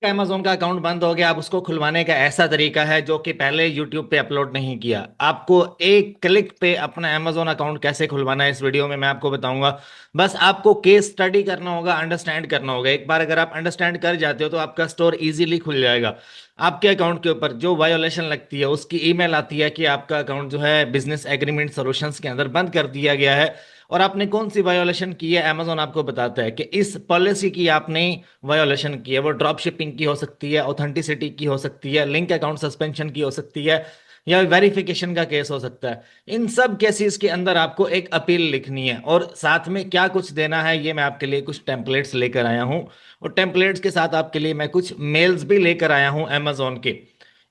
Amazon का account बंद हो गया, आप उसको खुलवाने का ऐसा तरीका है जो कि पहले यूट्यूब पे अपलोड नहीं किया। आपको एक क्लिक पे अपना अमेजोन अकाउंट कैसे खुलवाना है इस वीडियो में मैं आपको बताऊंगा। बस आपको केस स्टडी करना होगा, अंडरस्टैंड करना होगा। एक बार अगर आप अंडरस्टैंड कर जाते हो तो आपका स्टोर इजीली खुल जाएगा। आपके अकाउंट के ऊपर जो वायोलेशन लगती है उसकी ईमेल आती है कि आपका अकाउंट जो है बिजनेस एग्रीमेंट सॉल्यूशंस के अंदर बंद कर दिया गया है। और आपने कौन सी वायोलेशन की है, अमेजोन आपको बताता है कि इस पॉलिसी की आपने वायोलेशन की है। वो ड्रॉप शिपिंग की हो सकती है, ऑथेंटिसिटी की हो सकती है, लिंक अकाउंट सस्पेंशन की हो सकती है, या वेरिफिकेशन का केस हो सकता है। इन सब केसेस के अंदर आपको एक अपील लिखनी है, और साथ में क्या कुछ देना है ये मैं आपके लिए कुछ टेम्पलेट्स लेकर आया हूँ। और टेम्पलेट्स के साथ आपके लिए मैं कुछ मेल्स भी लेकर आया हूँ अमेजोन के।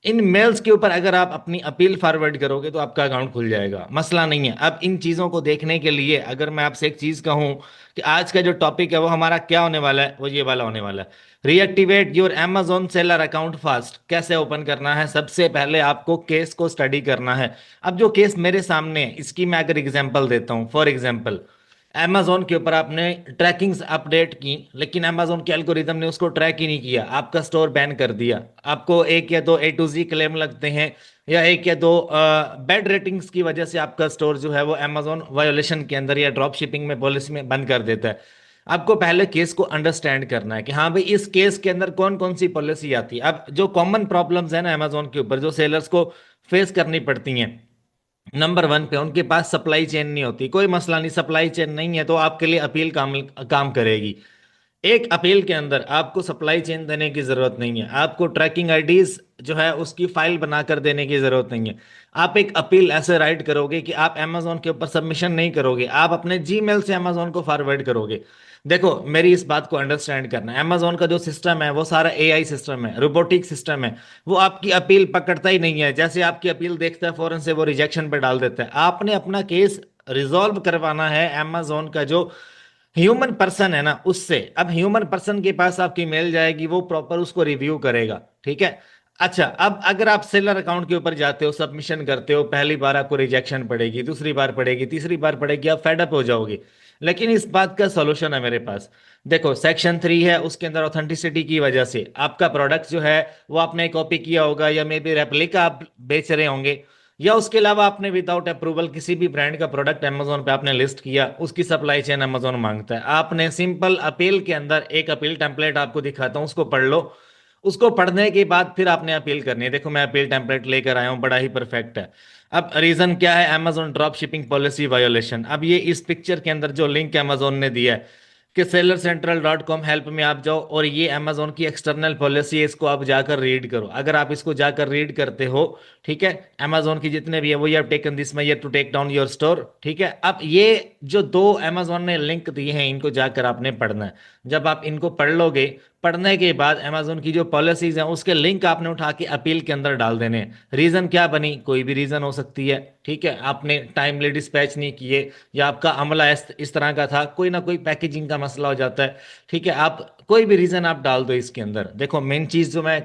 इन मेल्स के ऊपर अगर आप अपनी अपील फॉरवर्ड करोगे तो आपका अकाउंट खुल जाएगा, मसला नहीं है। अब इन चीज़ों को देखने के लिए अगर मैं आपसे एक चीज़ कहूँ कि आज का जो टॉपिक है वो हमारा क्या होने वाला है, वो ये वाला होने वाला है। Reactivate your Amazon seller account fast. कैसे ओपन करना है, सबसे पहले आपको केस को स्टडी करना है। अब जो केस मेरे सामने है इसकी मैं अगर एग्जांपल देता हूँ, फॉर एग्जांपल अमेजोन के ऊपर आपने ट्रैकिंग्स अपडेट की, लेकिन अमेजोन के एल्गोरिदम ने उसको ट्रैक ही नहीं किया, आपका स्टोर बैन कर दिया। आपको एक या दो A to Z क्लेम लगते हैं, या एक या दो बैड रेटिंग्स की वजह से आपका स्टोर जो है वो अमेजोन वायोलेशन के अंदर या ड्रॉप शिपिंग में पॉलिसी में बंद कर देता है। आपको पहले केस को अंडरस्टैंड करना है कि हाँ भाई इस केस के अंदर कौन कौन सी पॉलिसी आती है। अब जो कॉमन प्रॉब्लम्स है ना अमेजोन के ऊपर जो सेलर्स को फेस करनी पड़ती हैं, नंबर वन पे उनके पास सप्लाई चेन नहीं होती। कोई मसला नहीं, सप्लाई चेन नहीं है तो आपके लिए अपील काम काम करेगी। एक अपील के अंदर आपको सप्लाई चेन देने की जरूरत नहीं है, आपको ट्रैकिंग आईडीज जो है उसकी फाइल बनाकर देने की जरूरत नहीं है। आप एक अपील ऐसे राइट करोगे कि आप अमेजोन के ऊपर सबमिशन नहीं करोगे, आप अपने जीमेल से अमेजोन को फॉरवर्ड करोगे। देखो मेरी इस बात को अंडरस्टैंड करना है, अमेजोन का जो सिस्टम है वो सारा AI सिस्टम है, रोबोटिक सिस्टम है। वो आपकी अपील पकड़ता ही नहीं है, जैसे आपकी अपील देखता है फौरन से वो रिजेक्शन पे डाल देता है। आपने अपना केस रिजॉल्व करवाना है अमेजोन का जो ह्यूमन पर्सन है ना उससे। अब ह्यूमन पर्सन के पास आपकी मेल जाएगी, वो प्रॉपर उसको रिव्यू करेगा, ठीक है। अच्छा, अब अगर आप सेलर अकाउंट के ऊपर जाते हो, सबमिशन करते हो, पहली बार आपको रिजेक्शन पड़ेगी, दूसरी बार पड़ेगी, तीसरी बार पड़ेगी, आप फेडअप हो जाओगे। लेकिन इस बात का सॉल्यूशन है मेरे पास। देखो सेक्शन 3 है, उसके अंदर ऑथेंटिसिटी की वजह से आपका प्रोडक्ट जो है वो आपने कॉपी किया होगा, या मे बी रेप्लिका आप बेच रहे होंगे, या उसके अलावा आपने विदाउट अप्रूवल किसी भी ब्रांड का प्रोडक्ट अमेजोन पे आपने लिस्ट किया, उसकी सप्लाई चेन अमेजोन मांगता है। आपने सिंपल अपील के अंदर एक अपील टेम्पलेट आपको दिखाता हूँ, उसको पढ़ लो। उसको पढ़ने के बाद फिर आपने अपील करनी है। देखो मैं अपील टेम्पलेट लेकर आया हूँ, बड़ा ही परफेक्ट है। अब रीजन क्या है, Amazon drop shipping policy violation. अब ये इस पिक्चर के अंदर जो लिंक अमेजोन ने दिया है कि sellercentral.com हेल्प में आप जाओ, और ये अमेजोन की एक्सटर्नल पॉलिसी है, इसको आप जाकर रीड करो। अगर आप इसको जाकर रीड करते हो, ठीक है, अमेजोन की जितने भी है वो, ये taken this year to take down your store, ठीक है। अब ये जो दो अमेजोन ने लिंक दिए हैं इनको जाकर आपने पढ़ना है। जब आप इनको पढ़ लोगे, पढ़ने के बाद अमेजोन की जो पॉलिसीज हैं उसके लिंक आपने उठा के अपील के अंदर डाल देने हैं। रीजन क्या बनी, कोई भी रीजन हो सकती है, ठीक है। आपने टाइमली डिस्पैच नहीं किए, या आपका अमला इस तरह का था, कोई ना कोई पैकेजिंग का मसला हो जाता है, ठीक है। आप कोई भी रीजन आप डाल दो इसके अंदर। देखो मेन चीज जो मैं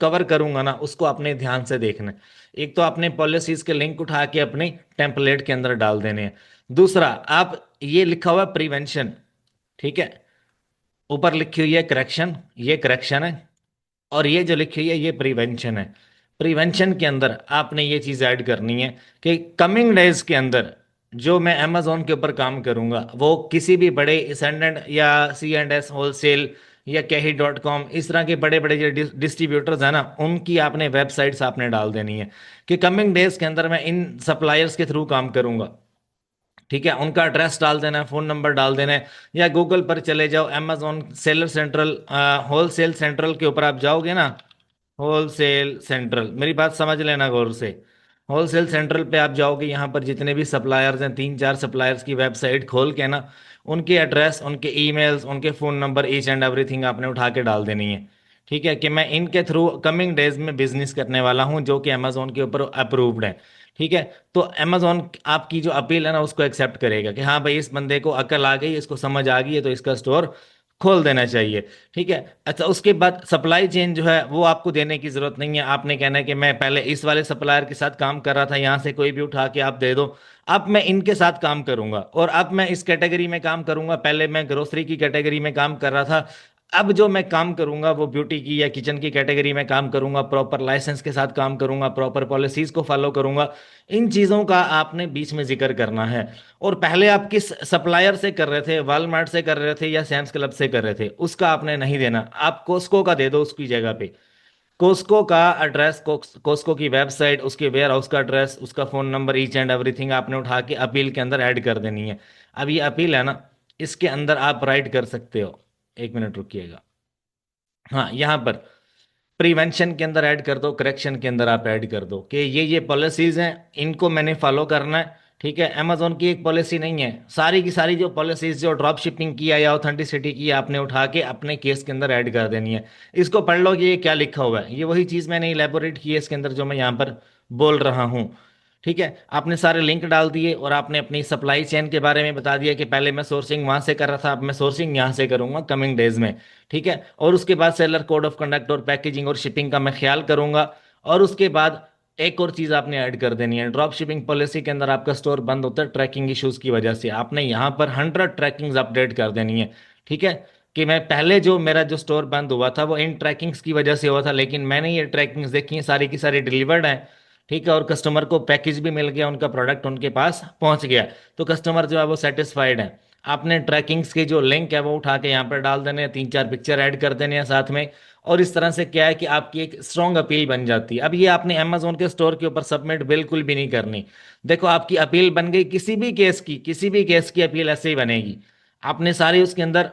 कवर करूंगा ना उसको अपने ध्यान से देखना है। एक तो आपने पॉलिसीज के लिंक उठा के अपने टेम्पलेट के अंदर डाल देने हैं। दूसरा, आप ये लिखा हुआ प्रिवेंशन, ठीक है, ऊपर लिखी हुई है करेक्शन, ये करेक्शन है, और ये जो लिखी हुई है ये प्रिवेंशन है। प्रिवेंशन के अंदर आपने ये चीज ऐड करनी है कि कमिंग डेज के अंदर जो मैं अमेजोन के ऊपर काम करूंगा वो किसी भी बड़े एसेंडेंट या C&S होलसेल या Kehi.com इस तरह के बड़े बड़े जो डिस्ट्रीब्यूटर्स हैं ना उनकी आपने वेबसाइट्स आपने डाल देनी है कि कमिंग डेज के अंदर मैं इन सप्लायर्स के थ्रू काम करूंगा, ठीक है। उनका एड्रेस डाल देना है, फोन नंबर डाल देना है, या गूगल पर चले जाओ, Amazon seller central wholesale central के ऊपर आप जाओगे ना, होलसेल सेंट्रल, मेरी बात समझ लेना गौर से। होलसेल सेंट्रल पे आप जाओगे, यहाँ पर जितने भी सप्लायर्स हैं, 3-4 सप्लायर्स की वेबसाइट खोल के ना उनके एड्रेस, उनके ईमेल्स, उनके phone number, each and everything आपने उठा के डाल देनी है, ठीक है। कि मैं इनके थ्रू कमिंग डेज में बिजनेस करने वाला हूँ जो कि अमेजोन के ऊपर अप्रूव्ड है, ठीक है। तो अमेजोन आपकी जो अपील है ना उसको एक्सेप्ट करेगा कि हाँ भाई इस बंदे को अकल आ गई, इसको समझ आ गई है, तो इसका स्टोर खोल देना चाहिए, ठीक है। अच्छा, उसके बाद सप्लाई चेन जो है वो आपको देने की जरूरत नहीं है। आपने कहना है कि मैं पहले इस वाले सप्लायर के साथ काम कर रहा था, यहाँ से कोई भी उठा के आप दे दो, अब मैं इनके साथ काम करूंगा, और अब मैं इस कैटेगरी में काम करूंगा, पहले मैं ग्रोसरी की कैटेगरी में काम कर रहा था, अब जो मैं काम करूंगा वो ब्यूटी की या किचन की कैटेगरी में काम करूंगा, प्रॉपर लाइसेंस के साथ काम करूंगा, प्रॉपर पॉलिसीज को फॉलो करूंगा। इन चीजों का आपने बीच में जिक्र करना है। और पहले आप किस सप्लायर से कर रहे थे, वॉलमार्ट से कर रहे थे या सैम्स क्लब से कर रहे थे, उसका आपने नहीं देना। आप कोस्को का दे दो उसकी जगह पे। कोस्को का एड्रेस, कोस्को की वेबसाइट, उसके वेयर हाउस का एड्रेस, उसका phone number, each and everything आपने उठा के अपील के अंदर ऐड कर देनी है। अब ये अपील है ना, इसके अंदर आप राइट कर सकते हो। एक मिनट रुकिएगा। हाँ, यहाँ पर प्रिवेंशन के अंदर ऐड कर दो, करेक्शन के अंदर आप ऐड कर दो कि ये पॉलिसीज हैं, इनको मैंने फॉलो करना है। ठीक है, अमेजोन की एक पॉलिसी नहीं है, सारी की सारी जो पॉलिसीज जो ड्रॉप शिपिंग की है या ऑथेंटिसिटी की है, आपने उठा के अपने केस के अंदर ऐड कर देनी है। इसको पढ़ लो कि ये क्या लिखा हुआ है, ये वही चीज़ मैंने इलेबोरेट की है इसके अंदर जो मैं यहाँ पर बोल रहा हूँ। ठीक है, आपने सारे लिंक डाल दिए और आपने अपनी सप्लाई चेन के बारे में बता दिया कि पहले मैं सोर्सिंग वहां से कर रहा था, अब मैं सोर्सिंग यहाँ से करूंगा कमिंग डेज में। ठीक है, और उसके बाद सेलर कोड ऑफ कंडक्ट और पैकेजिंग और शिपिंग का मैं ख्याल करूंगा। और उसके बाद एक और चीज आपने ऐड कर देनी है, ड्रॉप शिपिंग पॉलिसी के अंदर आपका स्टोर बंद होता है ट्रैकिंग इश्यूज की वजह से, आपने यहाँ पर 100 ट्रैकिंग्स अपडेट कर देनी है। ठीक है, कि मैं पहले जो मेरा जो स्टोर बंद हुआ था वो इन ट्रैकिंग्स की वजह से हुआ था, लेकिन मैंने ये ट्रैकिंग्स देखी हैं, सारी की सारी डिलीवर्ड हैं। ठीक है, और कस्टमर को पैकेज भी मिल गया, उनका प्रोडक्ट उनके पास पहुंच गया। तो कस्टमर जो है वो सेटिस्फाइड है। आपने ट्रैकिंग्स के जो लिंक है वो उठा के यहाँ पर डाल देने हैं, 3 4 पिक्चर ऐड कर देने हैं साथ में। और इस तरह से क्या है कि आपकी एक स्ट्रॉन्ग अपील बन जाती है। अब ये आपने अमेजोन के स्टोर के ऊपर सबमिट बिल्कुल भी नहीं करनी। देखो, आपकी अपील बन गई, किसी भी केस की अपील ऐसे ही बनेगी। आपने सारी उसके अंदर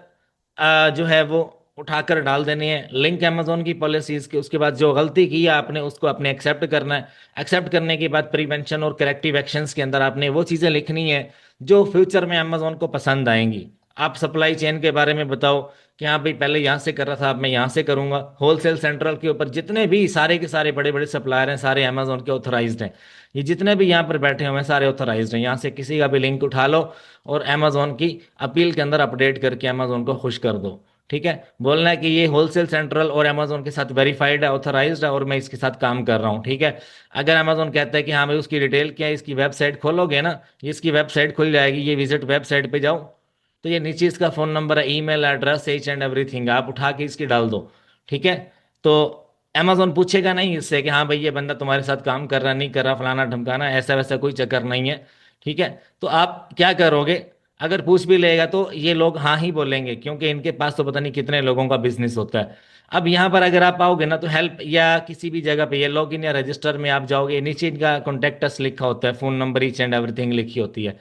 जो है वो उठाकर डाल देनी है लिंक अमेजोन की पॉलिसीज के। उसके बाद जो गलती की है आपने उसको अपने एक्सेप्ट करना है। एक्सेप्ट करने के बाद प्रिवेंशन और करेक्टिव एक्शंस के अंदर आपने वो चीज़ें लिखनी है जो फ्यूचर में अमेजोन को पसंद आएंगी। आप सप्लाई चेन के बारे में बताओ कि हाँ भाई, पहले यहाँ से कर रहा था, अब मैं यहाँ से करूंगा। होलसेल सेंट्रल के ऊपर जितने भी सारे के सारे बड़े बड़े सप्लायर हैं, सारे अमेजोन के ऑथराइज्ड हैं। ये जितने भी यहाँ पर बैठे हुए हैं सारे ऑथराइज्ड हैं, यहाँ से किसी का भी लिंक उठा लो और अमेजोन की अपील के अंदर अपडेट करके अमेजोन को खुश कर दो। ठीक है, बोलना है कि ये होलसेल सेंट्रल और अमेजोन के साथ वेरीफाइड है, ऑथराइज्ड है और मैं इसके साथ काम कर रहा हूँ। ठीक है, अगर अमेजोन कहता है कि हाँ भाई उसकी डिटेल क्या है, इसकी वेबसाइट खोलोगे ना, इसकी वेबसाइट खुल जाएगी, ये विजिट वेबसाइट पे जाओ, तो ये नीचे इसका फोन नंबर है, email address, H and everything आप उठा के इसकी डाल दो। ठीक है, तो अमेजोन पूछेगा नहीं इससे कि हाँ भाई ये बंदा तुम्हारे साथ काम कर रहा नहीं कर रहा, फलाना ढमकाना, ऐसा वैसा कोई चक्कर नहीं है। ठीक है, तो आप क्या करोगे, अगर पूछ भी लेगा तो ये लोग हाँ ही बोलेंगे, क्योंकि इनके पास तो पता नहीं कितने लोगों का बिजनेस होता है। अब यहाँ पर अगर आप आओगे ना तो हेल्प या किसी भी जगह पे ये लॉग इन या रजिस्टर में आप जाओगे, नीचे इनका कॉन्टेक्ट अस लिखा होता है, phone number, each and everything लिखी होती है।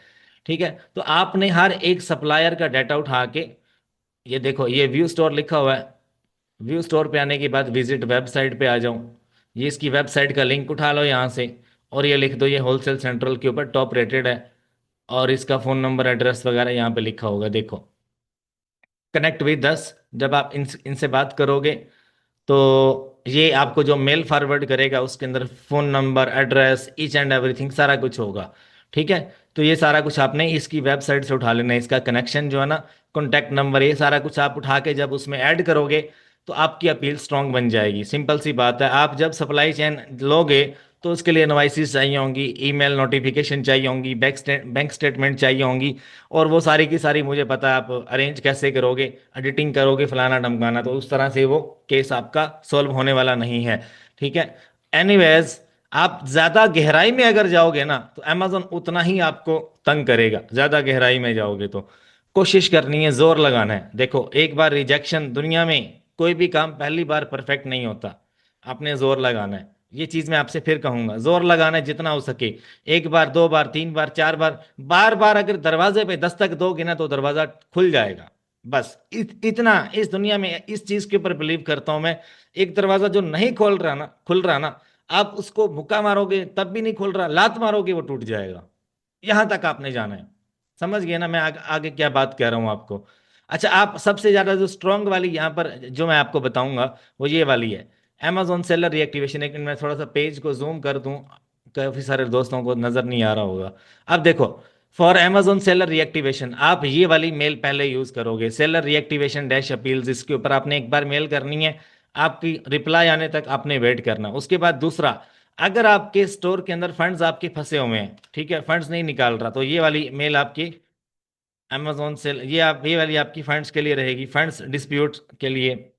ठीक है, तो आपने हर एक सप्लायर का डाटा उठा के, ये देखो ये व्यू स्टोर लिखा हुआ है, व्यू स्टोर पे आने के बाद विजिट वेबसाइट पे आ जाऊं, ये इसकी वेबसाइट का लिंक उठा लो यहाँ से और ये लिख दो ये होलसेल सेंट्रल के ऊपर टॉप रेटेड है, और इसका फोन नंबर एड्रेस वगैरह यहाँ पे लिखा होगा। देखो, कनेक्ट विद दस, जब आप इनसे बात करोगे तो ये आपको जो मेल फॉरवर्ड करेगा उसके अंदर phone number, address, each and everything सारा कुछ होगा। ठीक है, तो ये सारा कुछ आपने इसकी वेबसाइट से उठा लेना है, इसका कनेक्शन जो है ना, कॉन्टैक्ट नंबर, ये सारा कुछ आप उठा के जब उसमें ऐड करोगे तो आपकी अपील स्ट्रांग बन जाएगी। सिंपल सी बात है, आप जब सप्लाई चेन लोगे तो उसके लिए इनवॉइसेस चाहिए होंगी, ईमेल नोटिफिकेशन चाहिए होंगी, बैंक स्टेटमेंट चाहिए होंगी, और वो सारी की सारी मुझे पता है आप अरेंज कैसे करोगे, एडिटिंग करोगे, फलाना ढमकाना, तो उस तरह से वो केस आपका सॉल्व होने वाला नहीं है। ठीक है, एनीवेज, आप ज्यादा गहराई में अगर जाओगे ना तो अमेजोन उतना ही आपको तंग करेगा, ज्यादा गहराई में जाओगे तो। कोशिश करनी है, जोर लगाना है। देखो, एक बार रिजेक्शन, दुनिया में कोई भी काम पहली बार परफेक्ट नहीं होता, आपने जोर लगाना है। ये चीज मैं आपसे फिर कहूंगा, जोर लगाना है जितना हो सके। एक बार, दो बार, तीन बार, चार बार, बार बार अगर दरवाजे पे दस्तक दोगे ना तो दरवाजा खुल जाएगा। बस इतना इस दुनिया में इस चीज के ऊपर बिलीव करता हूं मैं। एक दरवाजा जो नहीं खुल रहा ना, आप उसको मुक्का मारोगे तब भी नहीं खुल रहा, लात मारोगे वो टूट जाएगा। यहां तक आपने जाना है। समझ गए ना मैं आगे क्या बात कह रहा हूं आपको। अच्छा, आप सबसे ज्यादा जो स्ट्रांग वाली यहां पर जो मैं आपको बताऊंगा वो ये वाली है, Amazon सेलर रिएक्टिवेशन। लेकिन मैं थोड़ा सा पेज को जूम कर दूं, काफी सारे दोस्तों को नजर नहीं आ रहा होगा। अब देखो, फॉर Amazon सेलर रिएक्टिवेशन आप ये वाली मेल पहले यूज करोगे, सेलर रिएक्टिवेशन डैश अपील्स, इसके ऊपर आपने एक बार मेल करनी है, आपकी रिप्लाई आने तक आपने वेट करना। उसके बाद दूसरा, अगर आपके स्टोर के अंदर फंड्स आपके फंसे हुए हैं, ठीक है, फंड्स नहीं निकाल रहा, तो ये वाली मेल आपकी अमेजोन से ये आप, ये वाली आपकी फंड्स के लिए रहेगी, फंड्स डिस्प्यूट के लिए।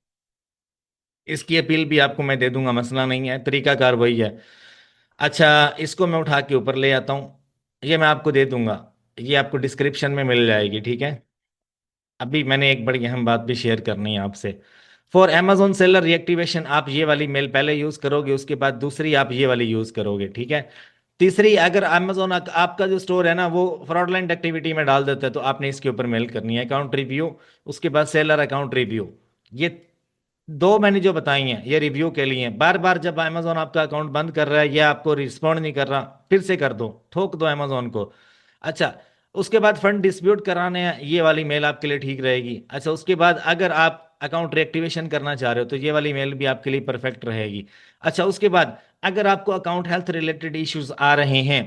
इसकी अपील भी आपको मैं दे दूंगा, मसला नहीं है, तरीकाकार वही है। अच्छा, इसको मैं उठा के ऊपर ले आता हूँ, ये मैं आपको दे दूंगा, ये आपको डिस्क्रिप्शन में मिल जाएगी, ठीक है। अभी मैंने एक बड़ी अहम बात भी शेयर करनी है आपसे। फॉर Amazon सेलर रिएक्टिवेशन आप ये वाली मेल पहले यूज करोगे, उसके बाद दूसरी आप ये वाली यूज करोगे, ठीक है। तीसरी, अगर Amazon आपका जो स्टोर है ना वो फ्रॉडलेंट एक्टिविटी में डाल देता है, तो आपने इसके ऊपर मेल करनी है, अकाउंट रिव्यू, उसके बाद सेलर अकाउंट रिव्यू। ये दो मैंने जो बताई हैं ये रिव्यू के लिए हैं। बार बार जब Amazon आपका अकाउंट बंद कर रहा है या आपको रिस्पॉन्ड नहीं कर रहा, फिर से कर दो, ठोक दो Amazon को। अच्छा, उसके बाद फंड डिस्प्यूट कराने हैं, ये वाली मेल आपके लिए ठीक रहेगी। अच्छा, उसके बाद अगर आप अकाउंट रिएक्टिवेशन करना चाह रहे हो तो ये वाली मेल भी आपके लिए परफेक्ट रहेगी। अच्छा, उसके बाद अगर आपको अकाउंट हेल्थ रिलेटेड इश्यूज आ रहे हैं,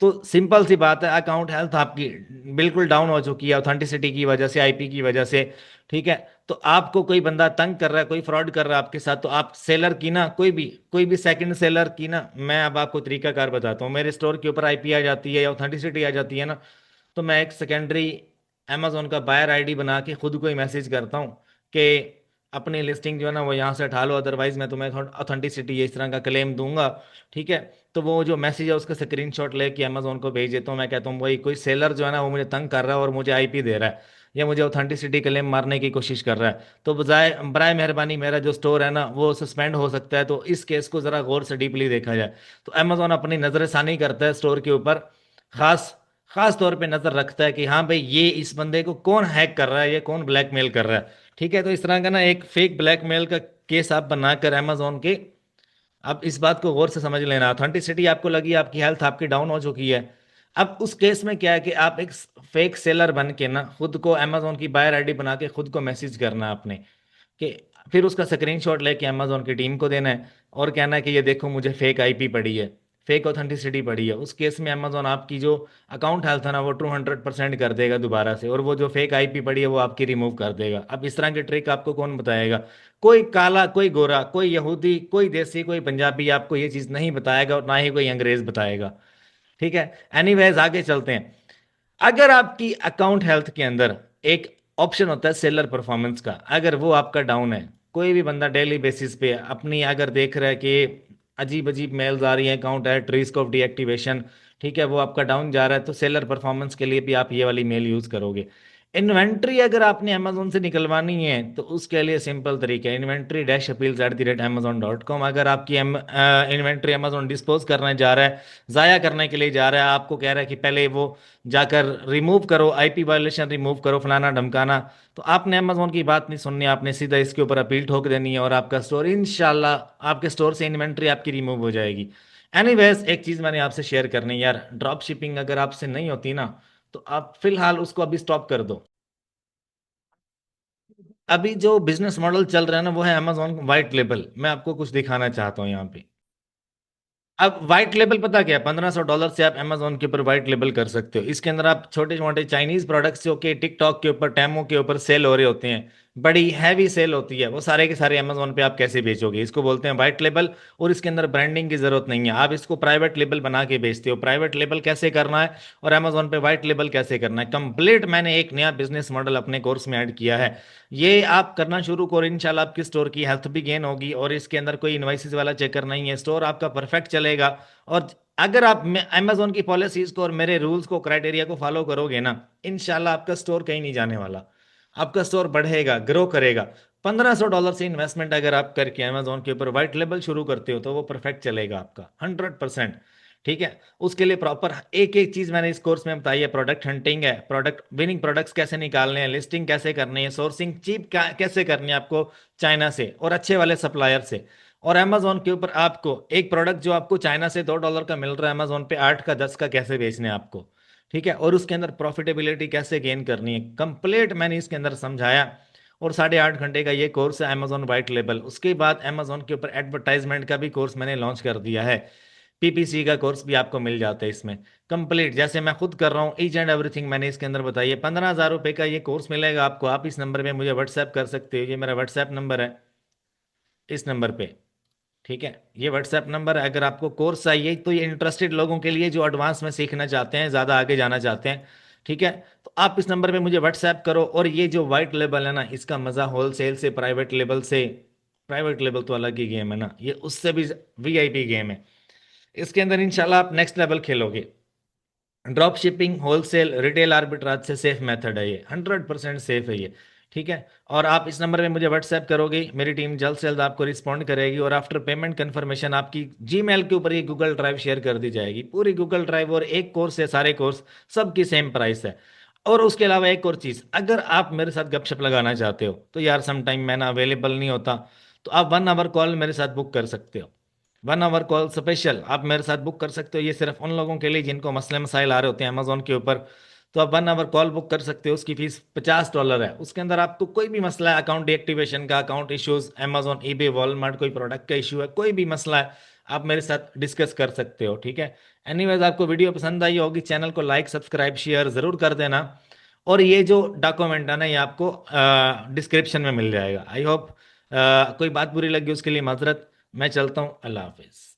तो सिंपल सी बात है, अकाउंट हेल्थ आपकी बिल्कुल डाउन हो चुकी है ऑथेंटिसिटी की वजह से, आईपी की वजह से, ठीक है। तो आपको कोई बंदा तंग कर रहा है, कोई फ्रॉड कर रहा है आपके साथ, तो आप सेलर की ना, कोई भी सेकंड सेलर की ना, मैं अब आपको तरीकाकार बताता हूँ। मेरे स्टोर के ऊपर आईपी आ जाती है या ऑथेंटिसिटी आ जाती है ना, तो मैं एक सेकेंडरी अमेजोन का बायर आईडी बना के खुद को ही मैसेज करता हूँ कि अपनी लिस्टिंग जो है ना वो यहाँ से हटा लो, अदरवाइज मैं तुम्हें ऑथेंटिसिटी इस तरह का क्लेम दूंगा, ठीक है। तो वो जो मैसेज है उसका स्क्रीनशॉट लेके अमेजोन को भेज देता हूँ। मैं कहता हूँ भाई कोई सेलर जो है ना वो मुझे तंग कर रहा है और मुझे आईपी दे रहा है या मुझे ऑथेंटिसिटी क्लेम मारने की कोशिश कर रहा है, तो बजाय बराए मेहरबानी मेरा जो स्टोर है ना वो सस्पेंड हो सकता है। तो इस केस को जरा गौर से डीपली देखा जाए, तो अमेजोन अपनी नजरसानी करता है स्टोर के ऊपर, खास खास तौर पे नजर रखता है कि हाँ भाई ये इस बंदे को कौन हैक कर रहा है, ये कौन ब्लैकमेल कर रहा है, ठीक है। तो इस तरह का ना एक फेक ब्लैकमेल का केस आप बनाकर अमेजोन के, अब इस बात को गौर से समझ लेना, ऑथेंटिसिटी आपको लगी, आपकी हेल्थ आपकी डाउन हो चुकी है। अब उस केस में क्या है कि आप एक फेक सेलर बन के ना खुद को अमेजोन की बायर आईडी बना के खुद को मैसेज करना आपने, कि फिर उसका स्क्रीनशॉट लेके अमेजोन की टीम को देना है और कहना है कि ये देखो मुझे फेक आईपी पड़ी है, फेक ऑथेंटिसिटी पड़ी है। उस केस में अमेजोन आपकी जो अकाउंट हेल्थ है ना वो 200% कर देगा दोबारा से, और वो जो फेक आईपी पड़ी है वो आपकी रिमूव कर देगा। अब इस तरह की ट्रिक आपको कौन बताएगा? कोई काला, कोई गोरा, कोई यहूदी, कोई देसी, कोई पंजाबी आपको ये चीज़ नहीं बताएगा, और ना ही कोई अंग्रेज बताएगा, ठीक है। एनीवेज आगे चलते हैं। अगर आपकी अकाउंट हेल्थ के अंदर एक ऑप्शन होता है सेलर परफॉर्मेंस का, अगर वो आपका डाउन है, कोई भी बंदा डेली बेसिस पे अपनी अगर देख रहा है कि अजीब अजीब मेल्स आ रही हैं, account at risk of deactivation, ठीक है, वो आपका डाउन जा रहा है, तो सेलर परफॉर्मेंस के लिए भी आप ये वाली मेल यूज करोगे। इन्वेंट्री अगर आपने अमेजोन से निकलवानी है तो उसके लिए सिंपल तरीका है, inventory dash appeals at the rate amazon.com। अगर आपकी इन्वेंट्री अमेजोन डिस्पोज करने जा रहा है, ज़ाया करने के लिए जा रहा है, आपको कह रहा है कि पहले वो जाकर रिमूव करो, आईपी वायलेशन रिमूव करो, फलाना ढमकाना, तो आपने अमेजोन की बात नहीं सुननी, आपने सीधा इसके ऊपर अपील ठोक देनी है और आपका स्टोर इंशाल्लाह, आपके स्टोर से इन्वेंट्री आपकी रिमूव हो जाएगी। एनीवेज एक चीज़ मैंने आपसे शेयर करनी है यार, ड्रॉप शिपिंग अगर आपसे नहीं होती ना, तो आप फिलहाल उसको अभी स्टॉप कर दो। अभी जो बिजनेस मॉडल चल रहा है ना वो है अमेजोन वाइट लेबल। मैं आपको कुछ दिखाना चाहता हूँ यहाँ पे। अब व्हाइट लेबल पता क्या है? $1500 से आप Amazon के ऊपर व्हाइट लेबल कर सकते हो। इसके अंदर आप छोटे मोटे चाइनीज प्रोडक्ट्स जो कि टिकटॉक के ऊपर, टेमो के ऊपर सेल हो रहे होते हैं, बड़ी हैवी सेल होती है, वो सारे के सारे Amazon पे आप कैसे बेचोगे? इसको बोलते हैं व्हाइट लेबल, और इसके अंदर ब्रांडिंग की जरूरत नहीं है, आप इसको प्राइवेट लेबल बना के बेचते हो। प्राइवेट लेबल कैसे करना है और Amazon पे व्हाइट लेबल कैसे करना है, कंप्लीट मैंने एक नया बिजनेस मॉडल अपने कोर्स में ऐड किया है। ये आप करना शुरू करो, इंशाल्लाह आपकी स्टोर की हेल्थ भी गेन होगी, और इसके अंदर कोई इनवाइसेस वाला चक्कर नहीं है, स्टोर आपका परफेक्ट चलेगा। और अगर आप अमेजोन की पॉलिसीज को और मेरे रूल्स को, क्राइटेरिया को फॉलो करोगे ना, इंशाल्लाह आपका स्टोर कहीं नहीं जाने वाला, आपका स्टोर बढ़ेगा, ग्रो करेगा। $1500 से इन्वेस्टमेंट अगर आप करके अमेजोन के ऊपर व्हाइट लेबल शुरू करते हो तो वो परफेक्ट चलेगा आपका 100%, ठीक है। उसके लिए प्रॉपर एक एक चीज मैंने इस कोर्स में बताई है। प्रोडक्ट हंटिंग है, प्रोडक्ट विनिंग प्रोडक्ट्स कैसे निकालने हैं, लिस्टिंग कैसे करनी है, सोर्सिंग चीप कैसे करनी है आपको चाइना से और अच्छे वाले सप्लायर से, और अमेजोन के ऊपर आपको एक प्रोडक्ट जो आपको चाइना से $2 का मिल रहा है, अमेजोन पे 8 का 10 का कैसे बेचने हैं आपको, ठीक है। और उसके अंदर प्रॉफिटेबिलिटी कैसे गेन करनी है, कंप्लीट मैंने इसके अंदर समझाया। और 8.5 घंटे का ये कोर्स है अमेजोन वाइट लेबल। उसके बाद अमेजोन के ऊपर एडवर्टाइजमेंट का भी कोर्स मैंने लॉन्च कर दिया है, पीपीसी का कोर्स भी आपको मिल जाता है इसमें कंप्लीट, जैसे मैं खुद कर रहा हूँ, ईच एंड एवरीथिंग मैंने इसके अंदर बताइए। 15,000 रुपये का ये कोर्स मिलेगा आपको। आप इस नंबर पे मुझे व्हाट्सएप कर सकते हो, ये मेरा व्हाट्सएप नंबर है, इस नंबर पे, ठीक है। ये व्हाट्सएप नंबर है। अगर आपको कोर्स चाहिए तो ये इंटरेस्टेड लोगों के लिए जो एडवांस में सीखना चाहते हैं, ज़्यादा आगे जाना चाहते हैं, ठीक है, तो आप इस नंबर पे मुझे व्हाट्सएप करो। और ये जो वाइट लेबल है ना, इसका मजा होलसेल से, प्राइवेट लेबल से, प्राइवेट लेबल तो अलग ही गेम है ना, ये उससे भी वीआईपी गेम है। इसके अंदर इंशाल्लाह आप नेक्स्ट लेवल खेलोगे। Drop shipping, wholesale, retail arbitrage से सेफ मेथड है ये, 100% सेफ है ये। ठीक है। और आप इस नंबर पे मुझे व्हाट्सएप करोगे, मेरी टीम जल्द से जल्द आपको रिस्पॉन्ड करेगी, और आफ्टर पेमेंट कंफर्मेशन आपकी जीमेल के ऊपर ये गूगल ड्राइव शेयर कर दी जाएगी, पूरी गूगल ड्राइव। और एक कोर्स है, सारे कोर्स सबकी सेम प्राइस है। और उसके अलावा एक और चीज़, अगर आप मेरे साथ गपशप लगाना चाहते हो तो यार, सम टाइम मैं ना अवेलेबल नहीं होता, तो आप 1 आवर कॉल मेरे साथ बुक कर सकते हो। 1 आवर कॉल स्पेशल आप मेरे साथ बुक कर सकते हो। ये सिर्फ उन लोगों के लिए जिनको मसले मसाइल आ रहे होते हैं अमेजोन के ऊपर। तो आप 1 आवर कॉल बुक कर सकते हो, उसकी फीस $50 है। उसके अंदर आपको कोई भी मसला है, अकाउंट डीएक्टिवेशन का, account issues, Amazon, eBay, Walmart, कोई प्रोडक्ट का इशू है, कोई भी मसला है, आप मेरे साथ डिस्कस कर सकते हो। ठीक है। एनीवेज, आपको वीडियो पसंद आई होगी, चैनल को लाइक सब्सक्राइब शेयर जरूर कर देना। और ये जो डॉक्यूमेंट है ना, ये आपको डिस्क्रिप्शन में मिल जाएगा। आई होप कोई बात बुरी लगी उसके लिए माजरत। मैं चलता हूँ, अल्लाह हाफिज।